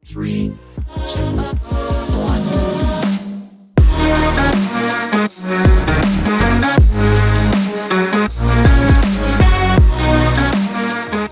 Three, two, one.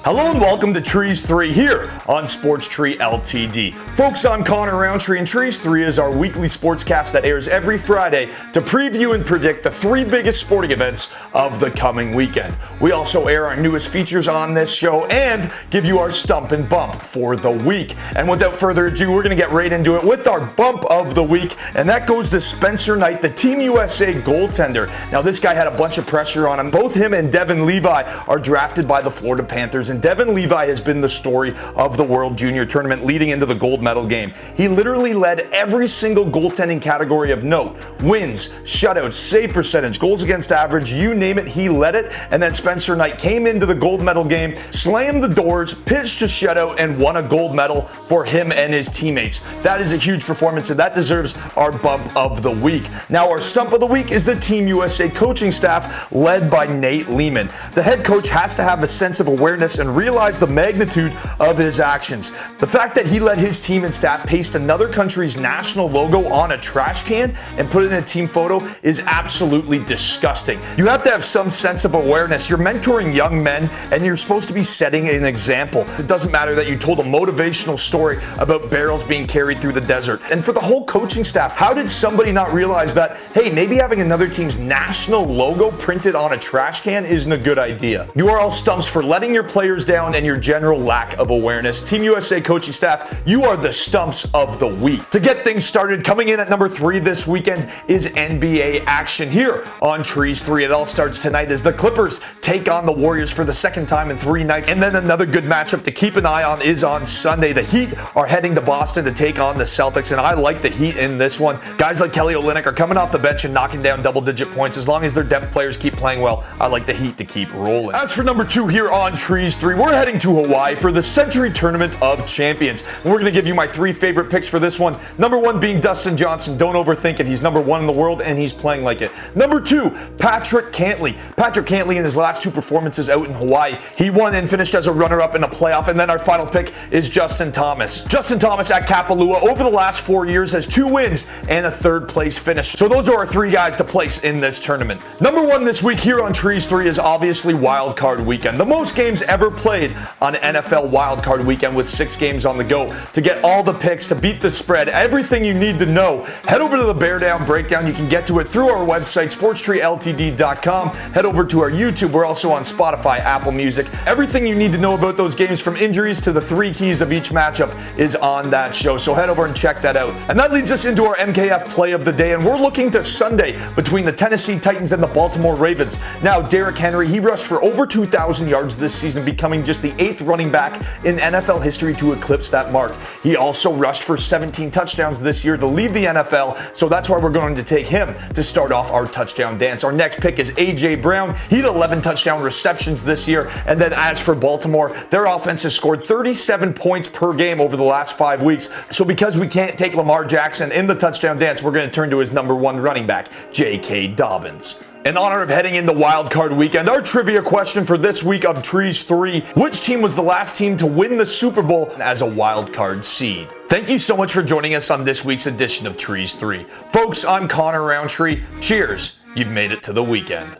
Hello and welcome to Trees 3 here on SPORTSTREE LTD. Folks, I'm Connor Roundtree, and Trees 3 is our weekly sportscast that airs every Friday to preview and predict the three biggest sporting events of the coming weekend. We also air our newest features on this show and give you our Stump and Bump for the week. And without further ado, we're going to get right into it with our Bump of the Week, and that goes to Spencer Knight, the Team USA goaltender. Now, this guy had a bunch of pressure on him. Both him and Devin Levi are drafted by the Florida Panthers, and Devin Levi has been the story of the World Junior Tournament leading into the gold medal game. He literally led every single goaltending category of note. Wins, shutouts, save percentage, goals against average, you name it, he led it. And then Spencer Knight came into the gold medal game, slammed the doors, pitched a shutout, and won a gold medal for him and his teammates. That is a huge performance, and that deserves our Bump of the Week. Now, our Stump of the Week is the Team USA coaching staff led by Nate Lehman. The head coach has to have a sense of awareness and realize the magnitude of his actions. The fact that he let his team and staff paste another country's national logo on a trash can and put it in a team photo is absolutely disgusting. You have to have some sense of awareness. You're mentoring young men and you're supposed to be setting an example. It doesn't matter that you told a motivational story about barrels being carried through the desert. And for the whole coaching staff, how did somebody not realize that, hey, maybe having another team's national logo printed on a trash can isn't a good idea? You are all stumps for letting your players down and your general lack of awareness. Team USA coaching staff, you are the stumps of the week. To get things started, coming in at number 3 this weekend is NBA action here on Trees 3. It all starts tonight as the Clippers take on the Warriors for the second time in 3 nights. And then another good matchup to keep an eye on is on Sunday. The Heat are heading to Boston to take on the Celtics, and I like the Heat in this one. Guys like Kelly Olynyk are coming off the bench and knocking down double-digit points. As long as their depth players keep playing well, I like the Heat to keep rolling. As for number 2 here on Trees 3, we're heading to Hawaii for the Sentry Tournament of Champions. And we're going to give you my 3 favorite picks for this one. Number 1 being Dustin Johnson. Don't overthink it. He's number 1 in the world, and he's playing like it. Number 2, Patrick Cantley. Patrick Cantley in his last 2 performances out in Hawaii, he won and finished as a runner-up in a playoff. And then our final pick is Justin Thomas. Justin Thomas at Kapalua over the last 4 years has 2 wins and a 3rd place finish. So those are our 3 guys to place in this tournament. Number 1 this week here on Trees 3 is obviously Wild Card Weekend. The most games ever played on NFL Wild Card Weekend with 6 games on the go. To get all the picks, to beat the spread, everything you need to know, head over to the Bear Down Breakdown. You can get to it through our website, sportstreeltd.com. Head over to our YouTube. We're also on Spotify, Apple Music. Everything you need to know about those games, from injuries to the 3 keys of each matchup, is on that show. So head over and check that out. And that leads us into our MKF play of the day, and we're looking to Sunday between the Tennessee Titans and the Baltimore Ravens. Now, Derrick Henry, he rushed for over 2,000 yards this season, becoming just the 8th running back in NFL history to eclipse that mark. He also rushed for 17 touchdowns this year to lead the NFL, so that's why we're going to take him to start off our touchdown dance. Our next pick is A.J. Brown. He had 11 touchdown receptions this year. And then as for Baltimore, their offense has scored 37 points per game over the last 5 weeks. So because we can't take Lamar Jackson in the touchdown dance, we're going to turn to his number 1 running back, J.K. Dobbins. In honor of heading into Wild Card Weekend, our trivia question for this week of Trees 3, which team was the last team to win the Super Bowl as a wild card seed? Thank you so much for joining us on this week's edition of Trees 3. Folks, I'm Connor Roundtree. Cheers. You've made it to the weekend.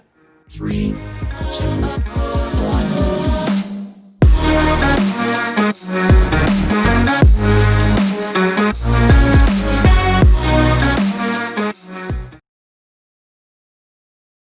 3, 2, 1.